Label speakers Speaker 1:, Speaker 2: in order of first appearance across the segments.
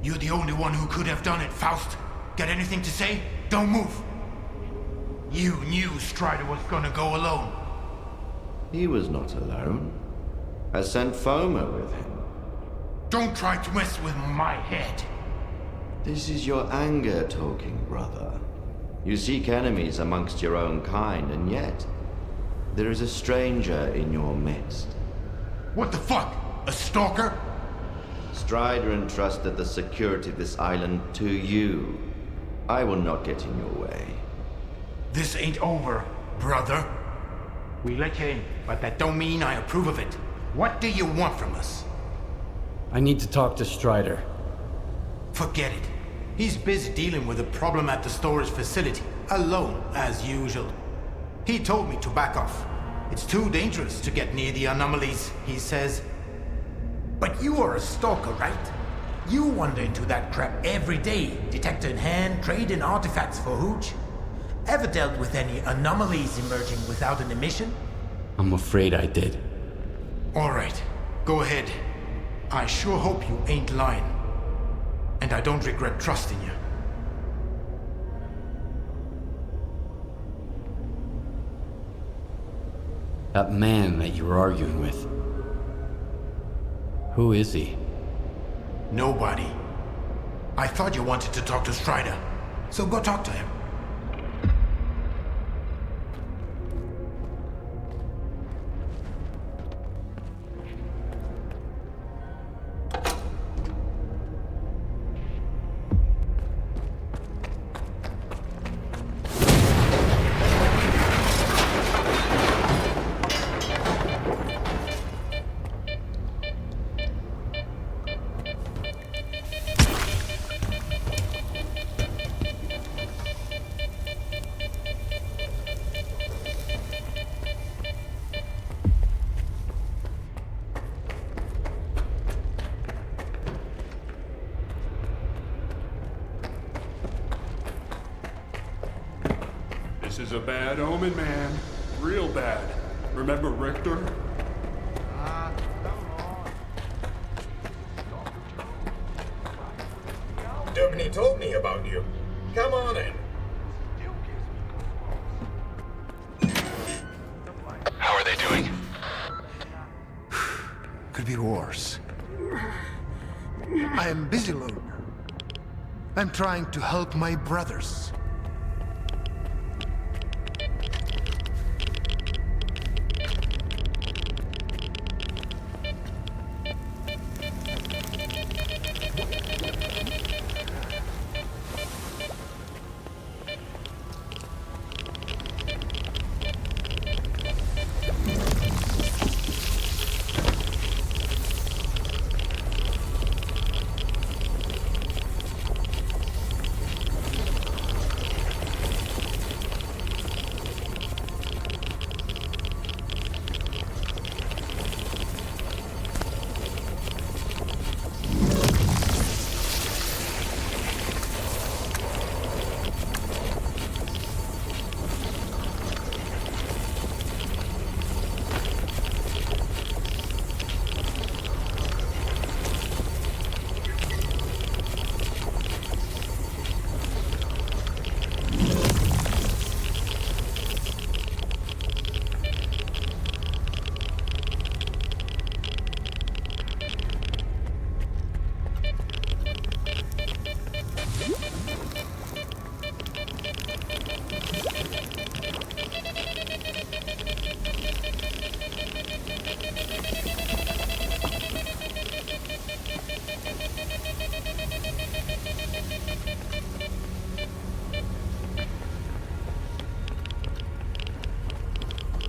Speaker 1: You're the only one who could have done it, Faust. Got anything to say? Don't move. You knew Strider was gonna go alone.
Speaker 2: He was not alone. I sent Foma with him.
Speaker 1: Don't try to mess with my head.
Speaker 2: This is your anger talking, brother. You seek enemies amongst your own kind, and yet there is a stranger in your midst.
Speaker 1: What the fuck? A stalker?
Speaker 2: Strider entrusted the security of this island to you. I will not get in your way.
Speaker 1: This ain't over, brother. We let you in, but that don't mean I approve of it. What do you want from us?
Speaker 3: I need to talk to Strider.
Speaker 1: Forget it. He's busy dealing with a problem at the storage facility, alone, as usual. He told me to back off. It's too dangerous to get near the anomalies, he says. But you are a stalker, right? You wander into that crap every day, detector in hand, trading artifacts for hooch. Ever dealt with any anomalies emerging without an emission?
Speaker 3: I'm afraid I did.
Speaker 1: All right, go ahead. I sure hope you ain't lying. And I don't regret trusting you.
Speaker 3: That man that you were arguing with. Who is he?
Speaker 1: Nobody. I thought you wanted to talk to Strider, so go talk to him.
Speaker 4: This is a bad omen, man. Real bad. Remember Richter?
Speaker 5: Dumney told me about you. Come on in.
Speaker 6: How are they doing?
Speaker 7: Could be worse. I am busy, Lou. I'm trying to help my brothers.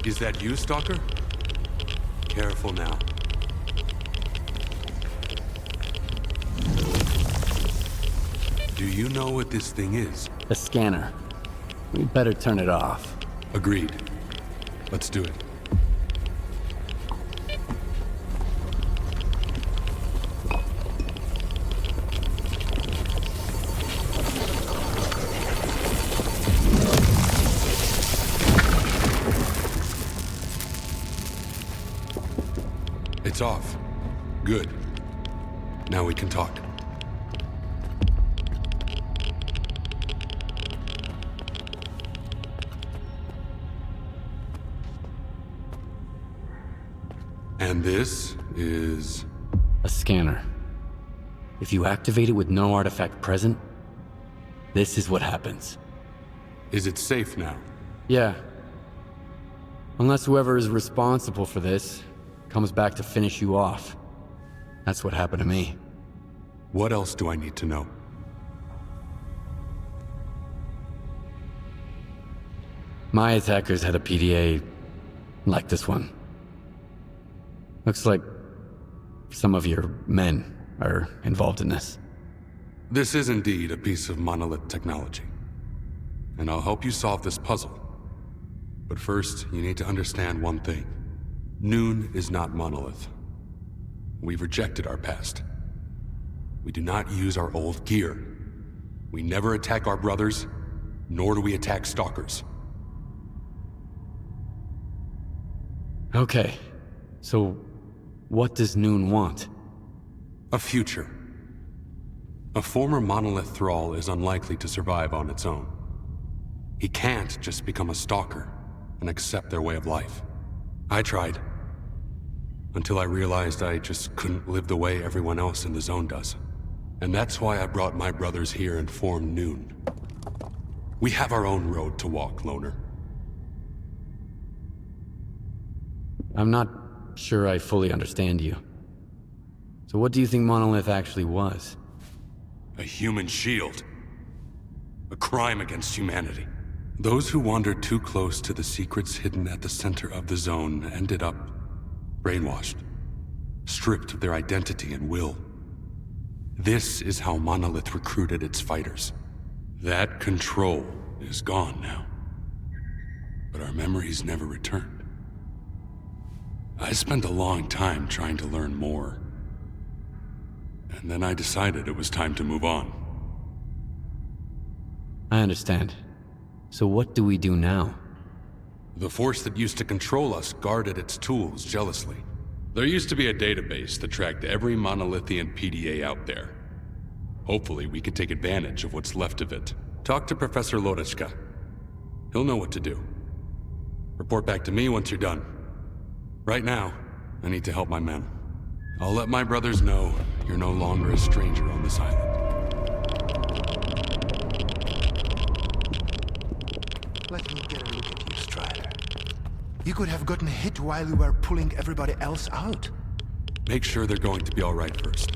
Speaker 4: Is that you, Stalker? Careful now. Do you know what this thing is?
Speaker 3: A scanner. We better turn it off.
Speaker 4: Agreed. Let's do it. It's off. Good. Now we can talk. And this is...
Speaker 3: A scanner. If you activate it with no artifact present, this is what happens.
Speaker 4: Is it safe now?
Speaker 3: Yeah. Unless whoever is responsible for this comes back to finish you off. That's what happened to me.
Speaker 4: What else do I need to know?
Speaker 3: My attackers had a PDA like this one. Looks like some of your men are involved in this.
Speaker 4: This is indeed a piece of monolith technology. And I'll help you solve this puzzle. But first, you need to understand one thing. Noon is not monolith. We've rejected our past. We do not use our old gear. We never attack our brothers, nor do we attack stalkers.
Speaker 3: Okay, so what does Noon want?
Speaker 4: A future. A former monolith thrall is unlikely to survive on its own. He can't just become a stalker and accept their way of life. I tried. Until I realized I just couldn't live the way everyone else in the zone does. And that's why I brought my brothers here and formed Noon. We have our own road to walk, Loner.
Speaker 3: I'm not sure I fully understand you. So what do you think Monolith actually was?
Speaker 4: A human shield. A crime against humanity. Those who wandered too close to the secrets hidden at the center of the zone ended up brainwashed, stripped of their identity and will. This is how Monolith recruited its fighters. That control is gone now. But our memories never returned. I spent a long time trying to learn more. And then I decided it was time to move on.
Speaker 3: I understand. So what do we do now?
Speaker 4: The force that used to control us guarded its tools jealously. There used to be a database that tracked every monolithian PDA out there. Hopefully we can take advantage of what's left of it. Talk to Professor Lodechka. He'll know what to do. Report back to me once you're done. Right now, I need to help my men. I'll let my brothers know you're no longer a stranger on this island.
Speaker 7: Let me get a look at you, Strider. You could have gotten hit while you were pulling everybody else out.
Speaker 4: Make sure they're going to be all right first.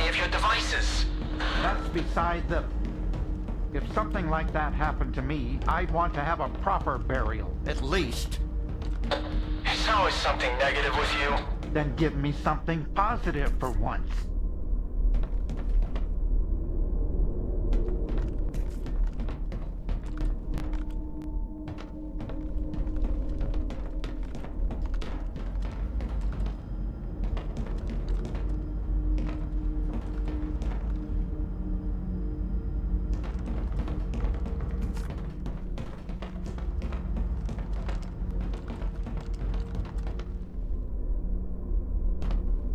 Speaker 6: Of your devices.
Speaker 8: That's beside the... If something like that happened to me, I'd want to have a proper burial, at least.
Speaker 6: It's always something negative with you.
Speaker 8: Then give me something positive for once.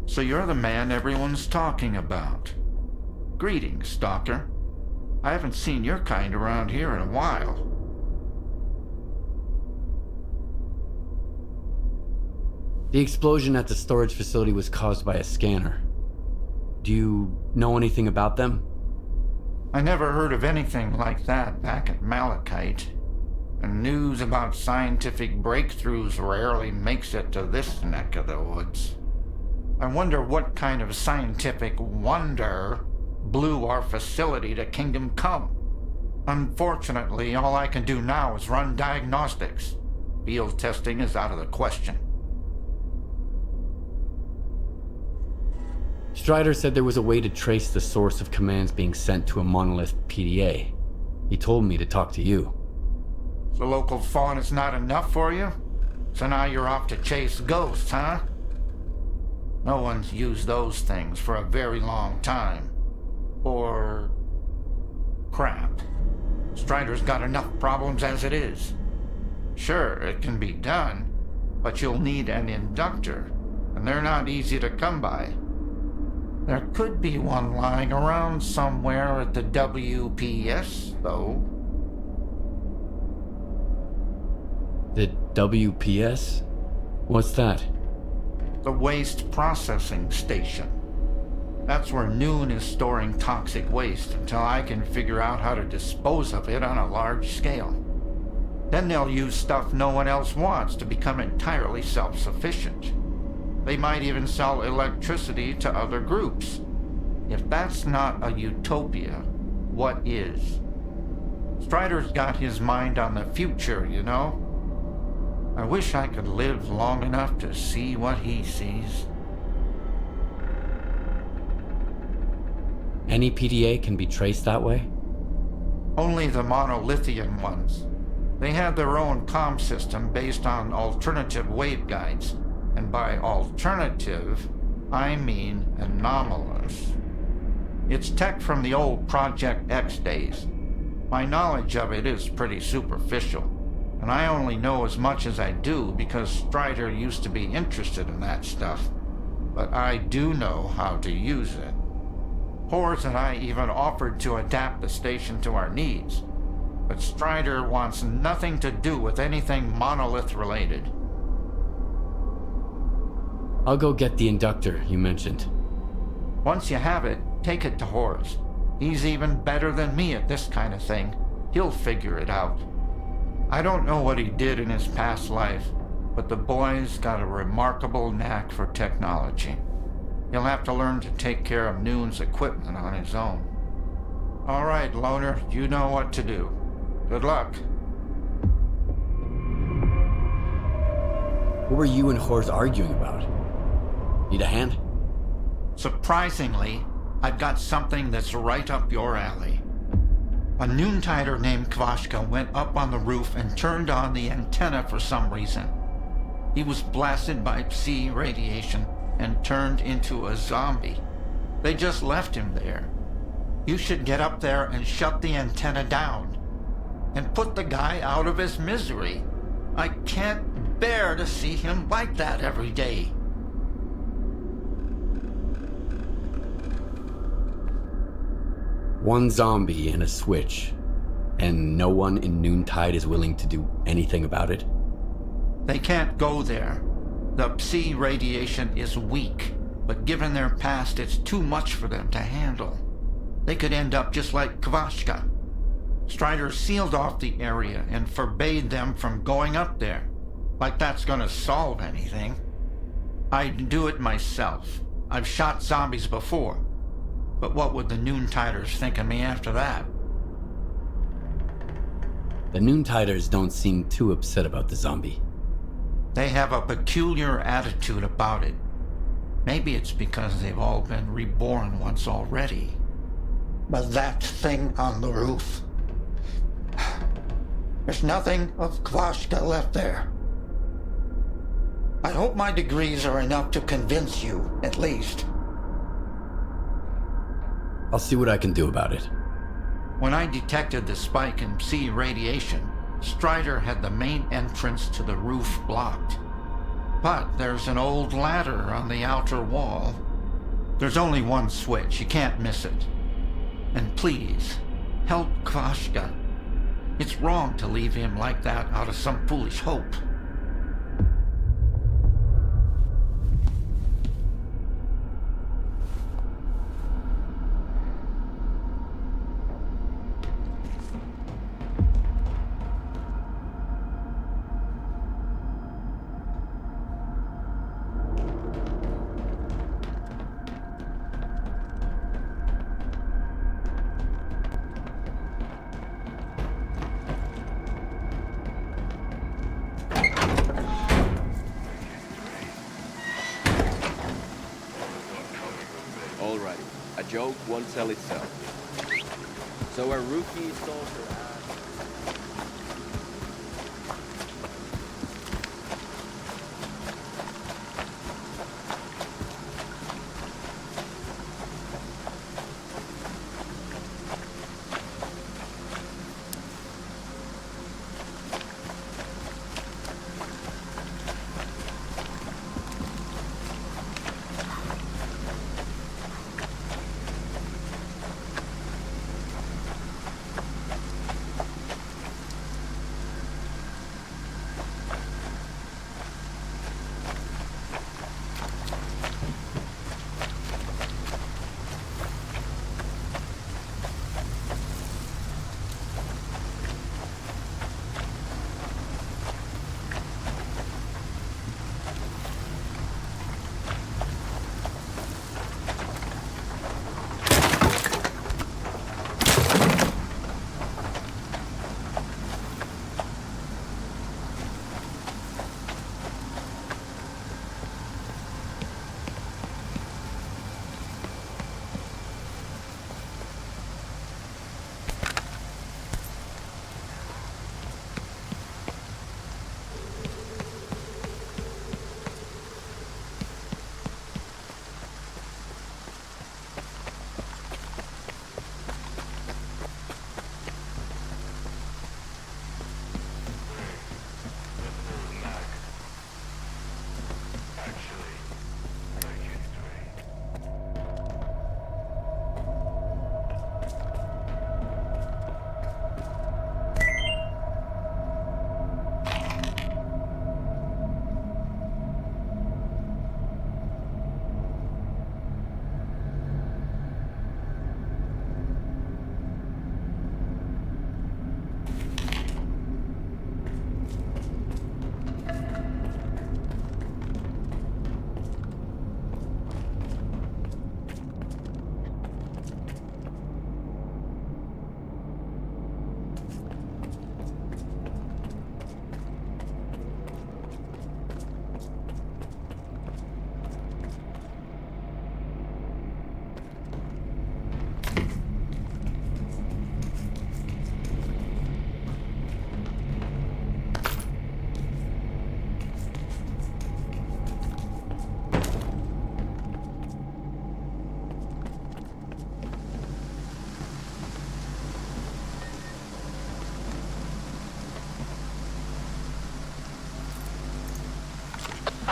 Speaker 8: So you're the man everyone's talking about. Greetings, Stalker. I haven't seen your kind around here in a while.
Speaker 3: The explosion at the storage facility was caused by a scanner. Do you know anything about them?
Speaker 8: I never heard of anything like that back at Malachite. And news about scientific breakthroughs rarely makes it to this neck of the woods. I wonder what kind of scientific wonder blew our facility to Kingdom Come. Unfortunately, all I can do now is run diagnostics. Field testing is out of the question.
Speaker 3: Strider said there was a way to trace the source of commands being sent to a monolith PDA. He told me to talk to you.
Speaker 8: The local fawn is not enough for you? So now you're off to chase ghosts, huh? No one's used those things for a very long time. Or crap. Strider's got enough problems as it is. Sure, it can be done, but you'll need an inductor, and they're not easy to come by. There could be one lying around somewhere at the WPS, though.
Speaker 3: The WPS? What's that?
Speaker 8: The Waste Processing Station. That's where Noon is storing toxic waste until I can figure out how to dispose of it on a large scale. Then they'll use stuff no one else wants to become entirely self-sufficient. They might even sell electricity to other groups. If that's not a utopia, what is? Strider's got his mind on the future, you know? I wish I could live long enough to see what he sees.
Speaker 3: Any PDA can be traced that way?
Speaker 8: Only the monolithian ones. They have their own comm system based on alternative waveguides. And by alternative, I mean anomalous. It's tech from the old Project X days. My knowledge of it is pretty superficial, and I only know as much as I do because Strider used to be interested in that stuff. But I do know how to use it. Horse and I even offered to adapt the station to our needs, but Strider wants nothing to do with anything monolith related.
Speaker 3: I'll go get the inductor you mentioned.
Speaker 8: Once you have it, take it to Horace. He's even better than me at this kind of thing. He'll figure it out. I don't know what he did in his past life, but the boy's got a remarkable knack for technology. He'll have to learn to take care of Noon's equipment on his own. All right, Loner, you know what to do. Good luck.
Speaker 3: What were you and Horse arguing about? Need a hand?
Speaker 8: Surprisingly, I've got something that's right up your alley. A Noontider named Kvashka went up on the roof and turned on the antenna for some reason. He was blasted by Psi radiation and turned into a zombie. They just left him there. You should get up there and shut the antenna down. And put the guy out of his misery. I can't bear to see him like that every day.
Speaker 3: One zombie and a switch, and no one in Noontide is willing to do anything about it?
Speaker 8: They can't go there. The Psi radiation is weak, but given their past, it's too much for them to handle. They could end up just like Kvashka. Strider sealed off the area and forbade them from going up there. Like that's gonna solve anything. I'd do it myself. I've shot zombies before. But what would the Noontiders think of me after that?
Speaker 3: The Noontiders don't seem too upset about the zombie.
Speaker 8: They have a peculiar attitude about it. Maybe it's because they've all been reborn once already. But that thing on the roof... There's nothing of Kvashka left there. I hope my degrees are enough to convince you, at least.
Speaker 3: I'll see what I can do about it.
Speaker 8: When I detected the spike in Psi radiation, Strider had the main entrance to the roof blocked. But there's an old ladder on the outer wall. There's only one switch, you can't miss it. And please, help Kvashka. It's wrong to leave him like that out of some foolish hope.
Speaker 9: joke won't sell itself. So a rookie Stalker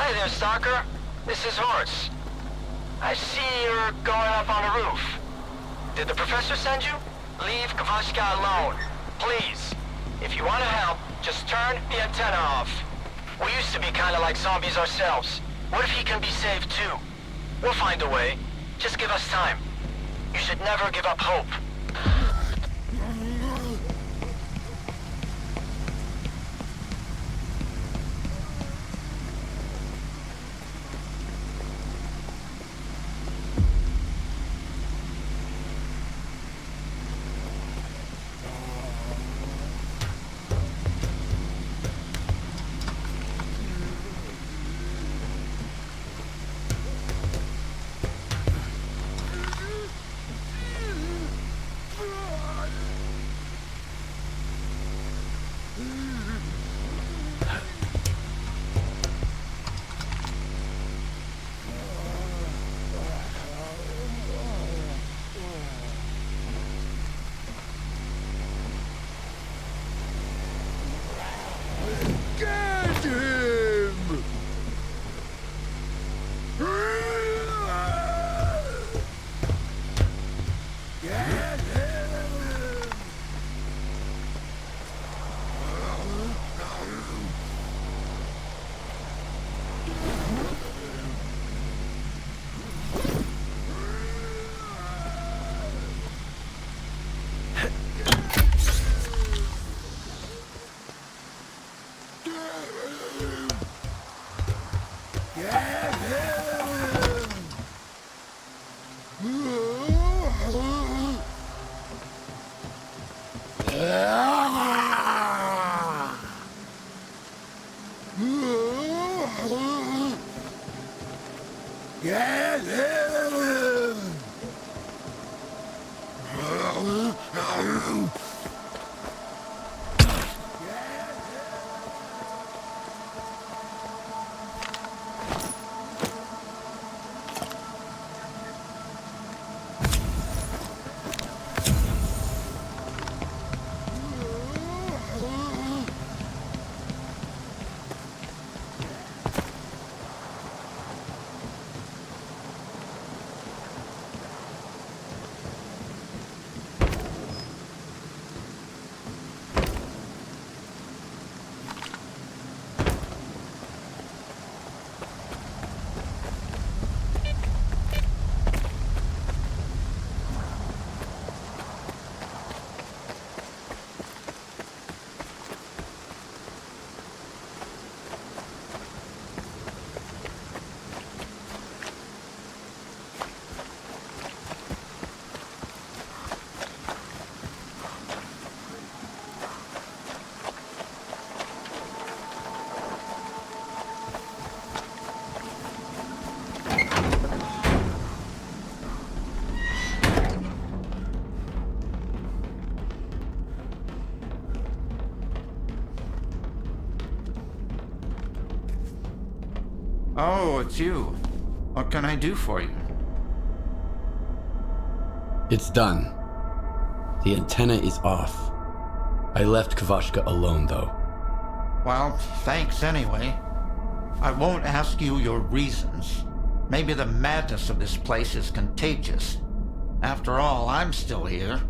Speaker 6: Hi there, Stalker. This is Horace. I see you're going up on the roof. Did the professor send you? Leave Kavashka alone. Please. If you want to help, just turn the antenna off. We used to be kind of like zombies ourselves. What if he can be saved too? We'll find a way. Just give us time. You should never give up hope.
Speaker 8: Oh, it's you. What can I do for you?
Speaker 3: It's done. The antenna is off. I left Kvashka alone, though.
Speaker 8: Well, thanks anyway. I won't ask you your reasons. Maybe the madness of this place is contagious. After all, I'm still here.